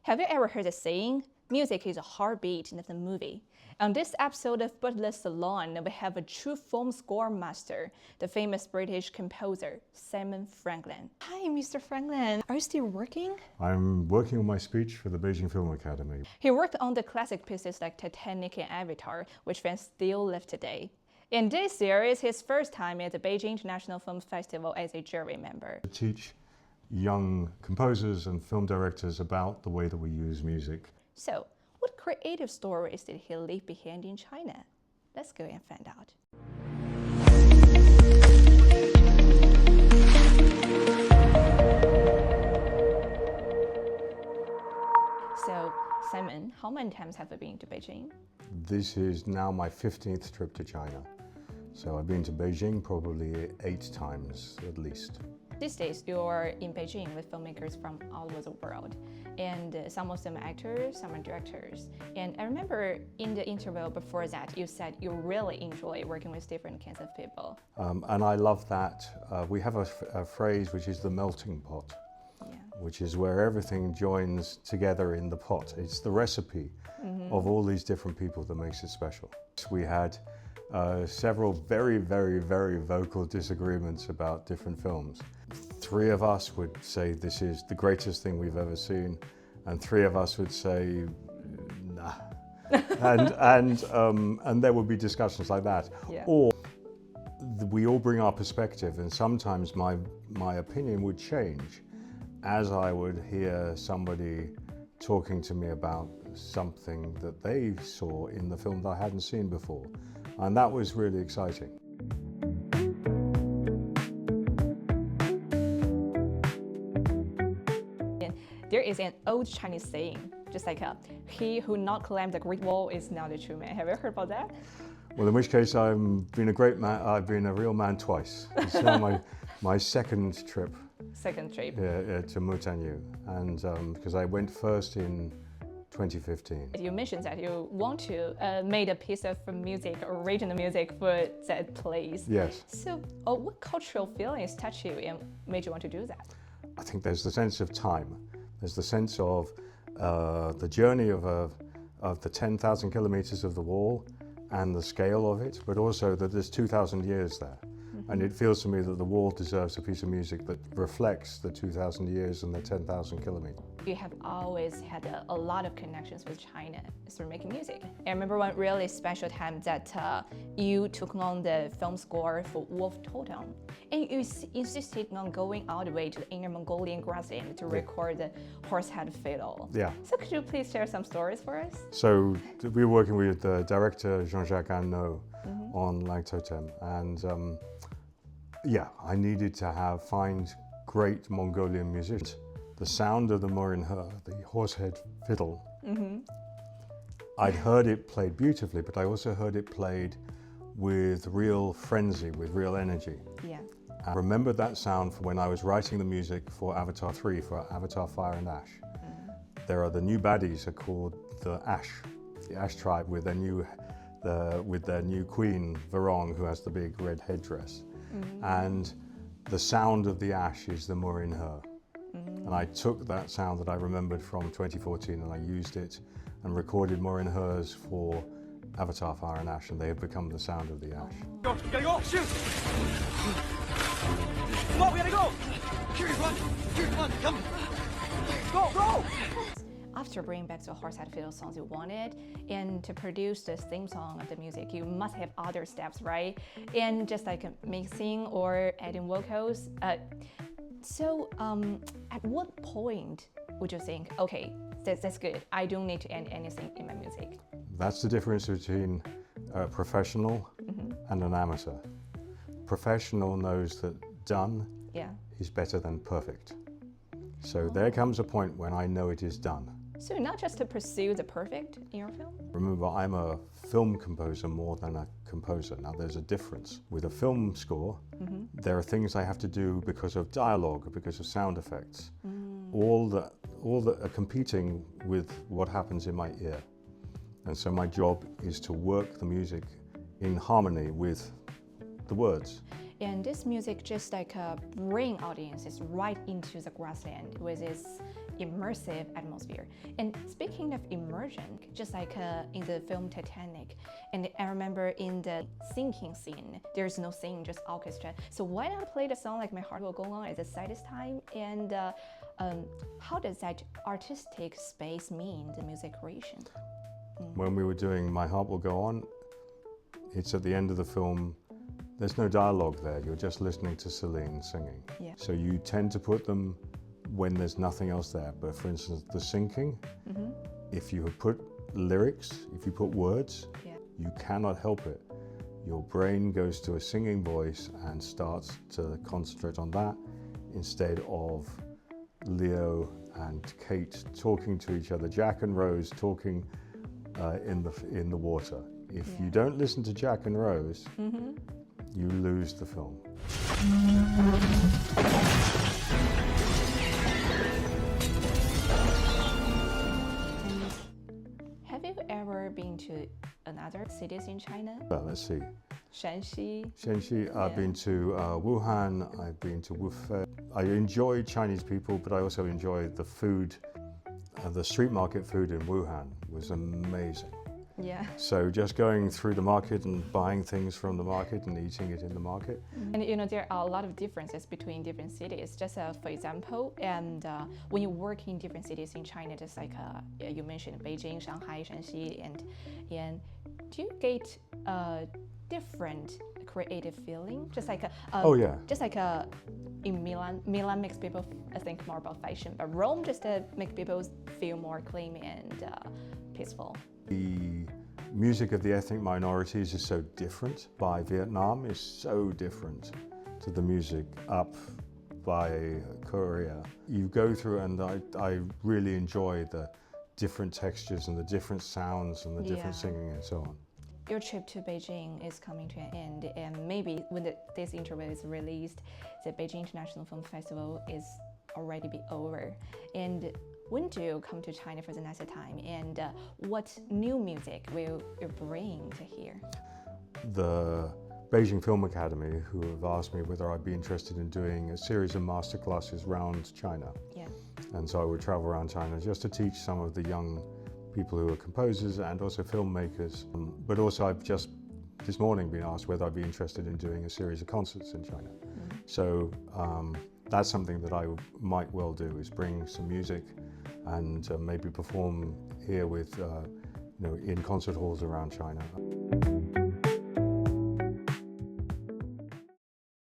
Have you ever heard the saying, music is a heartbeat of the movie? On this episode of Borderless Salon, we have a true film score master, the famous British composer, Simon Franglen. Hi, Mr. Franglen. Are you still working? I'm working on my speech for the Beijing Film Academy. He worked on the classic pieces like Titanic and Avatar, which fans still live today. In this year is his first time at the Beijing International Film Festival as a jury member. I teach young composers and film directors about the way that we use music. So, what creative stories did he leave behind in China? Let's go and find out. So, Simon, how many times have you been to Beijing? This is now my 15th trip to China. So I've been to Beijing probably 8 times at least. These days, you're in Beijing with filmmakers from all over the world, and some of them actors, some are directors. And I remember in the interview before that, you said you really enjoy working with different kinds of people. And I love that. We have a phrase which is the melting pot, which is where everything joins together in the pot. It's the recipe of all these different people that makes it special. We had several very vocal disagreements about different films. 3 of us would say this is the greatest thing we've ever seen, and 3 of us would say nah. and there would be discussions like that. Yeah. Or we all bring our perspective, and sometimes my opinion would change as I would hear somebody talking to me about something that they saw in the film that I hadn't seen before. And that was really exciting. There is an old Chinese saying, just like he who not climbed the Great Wall is not a true man. Have you heard about that? Well, in which case I've been a great man. I've been a real man twice. It's now my second trip. Second trip. To Mutanyu, and because I went first in 2015. You mentioned that you want to make a piece of music, original music for that place. Yes. So what cultural feelings touch you and made you want to do that? I think there's the sense of time. There's the sense of the journey of the 10,000 kilometers of the wall and the scale of it, but also that there's 2,000 years there. And it feels to me that the wall deserves a piece of music that reflects the 2,000 years and the 10,000 kilometers. You have always had a lot of connections with China through making music. I remember one really special time that you took on the film score for Wolf Totem, and you insisted on going all the way to the Inner Mongolian grassland to record the horsehead fiddle. Yeah. So could you please share some stories for us? So we were working with director Jean-Jacques Annaud on Wolf Totem, and I needed to find great Mongolian musicians. The sound of the morinhe, the horsehead fiddle, I'd heard it played beautifully, but I also heard it played with real frenzy, with real energy. Yeah. I remembered that sound from when I was writing the music for Avatar 3, for Avatar Fire and Ash. There are the new baddies are called the Ash tribe with their new queen, Varong, who has the big red headdress. And the sound of the ash is the morinhe. And I took that sound that I remembered from 2014 and I used it and recorded morinhes for Avatar Fire and Ash, and they have become the sound of the ash. Go, we gotta go, shoot! Come on, we gotta go! Here's one, come! Go! After bringing back the horsehead fiddle songs you wanted, and to produce the theme song of the music, you must have other steps, right? And just like mixing or adding vocals. So at what point would you think, okay, that's good, I don't need to add anything in my music? That's the difference between a professional and an amateur. Professional knows that done is better than perfect. So there comes a point when I know it is done. So not just to pursue the perfect in your film? Remember, I'm a film composer more than a composer. Now there's a difference. With a film score, there are things I have to do because of dialogue, or because of sound effects. All that are competing with what happens in my ear. And so my job is to work the music in harmony with the words. And this music just like bring audiences right into the grassland with its immersive atmosphere. And speaking of immersion, just like in the film Titanic, and I remember in the sinking scene, there's no singing, just orchestra. So why not play the song like My Heart Will Go On at the saddest time? And how does that artistic space mean the music creation? When we were doing My Heart Will Go On, it's at the end of the film. There's no dialogue there, you're just listening to Celine singing. Yeah. So you tend to put them when there's nothing else there. But for instance, the sinking, if you put lyrics, if you put words, you cannot help it. Your brain goes to a singing voice and starts to concentrate on that instead of Leo and Kate talking to each other, Jack and Rose talking in the water. If you don't listen to Jack and Rose, you lose the film. Have you ever been to another cities in China? Let's see. Shanxi. I've been to Wuhan, I've been to Wuhan. I enjoy Chinese people, but I also enjoy the food. The street market food in Wuhan was amazing. Yeah. So just going through the market and buying things from the market and eating it in the market. And there are a lot of differences between different cities. Just for example, and when you work in different cities in China, just like you mentioned Beijing, Shanghai, Shanxi, and do you get a different creative feeling? Just like in Milan makes people think more about fashion, but Rome just makes people feel more clean and peaceful. The music of the ethnic minorities is so different. By Vietnam is so different to the music up by Korea. You go through and I really enjoy the different textures and the different sounds and the different singing and so on. Your trip to Beijing is coming to an end, and maybe when this interview is released, the Beijing International Film Festival is already be over. And when do you come to China for the next time, and what new music will you bring to here? The Beijing Film Academy, who have asked me whether I'd be interested in doing a series of masterclasses around China. Yeah. And so I would travel around China just to teach some of the young people who are composers and also filmmakers. But also I've just this morning been asked whether I'd be interested in doing a series of concerts in China. So that's something that I might well do, is bring some music and maybe perform here with, in concert halls around China.